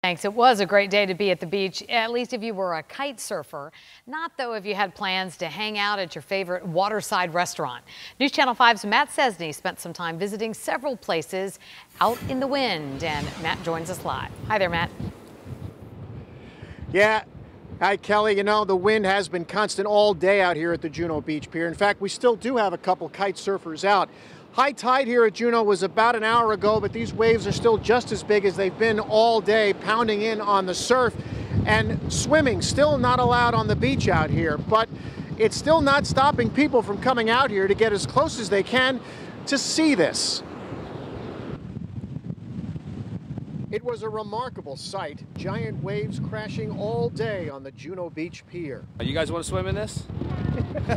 Thanks. It was a great day to be at the beach, at least if you were a kite surfer. Not, though, if you had plans to hang out at your favorite waterside restaurant. News Channel 5's Matt Cesney spent some time visiting several places out in the wind, and Matt joins us live. Hi there, Matt. Yeah. Hi, Kelly. You know, the wind has been constant all day out here at the Juneau Beach Pier. In fact, we still do have a couple kite surfers out. High tide here at Juneau was about an hour ago, but these waves are still just as big as they've been all day, pounding in on the surf. And swimming still not allowed on the beach out here, but it's still not stopping people from coming out here to get as close as they can to see this. It was a remarkable sight. Giant waves crashing all day on the Juneau Beach Pier. You guys want to swim in this?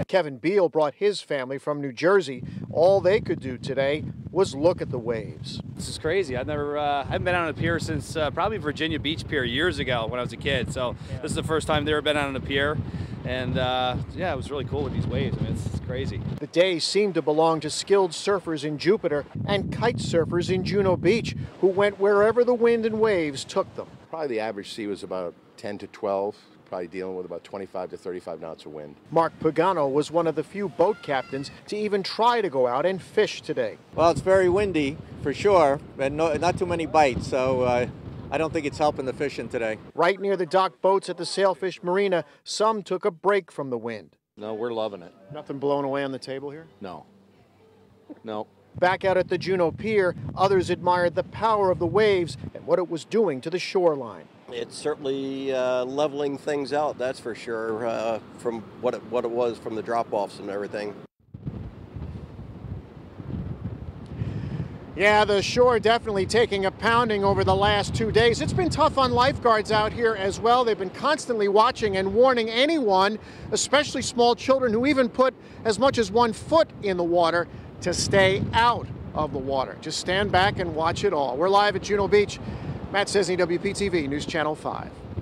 Kevin Beal brought his family from New Jersey. All they could do today was look at the waves. This is crazy. I haven't been on a pier since probably Virginia Beach Pier years ago when I was a kid. So This is the first time I've ever been on a pier. And yeah, it was really cool with these waves. I mean, it's crazy. The day seemed to belong to skilled surfers in Jupiter and kite surfers in Juneau Beach who went wherever the wind and waves took them. Probably the average sea was about 10 to 12, probably dealing with about 25 to 35 knots of wind. Mark Pagano was one of the few boat captains to even try to go out and fish today. Well, it's very windy for sure, and not too many bites, so I don't think it's helping the fishing today. Right near the dock boats at the Sailfish Marina, some took a break from the wind. No, we're loving it. Nothing blown away on the table here? No. No. Back out at the Juneau Pier, others admired the power of the waves and what it was doing to the shoreline. It's certainly leveling things out, that's for sure, from what it was from the drop-offs and everything. Yeah, the shore definitely taking a pounding over the last 2 days. It's been tough on lifeguards out here as well. They've been constantly watching and warning anyone, especially small children who even put as much as 1 foot in the water, to stay out of the water. Just stand back and watch it all. We're live at Juneau Beach. Matt Cesney, WPTV News Channel 5.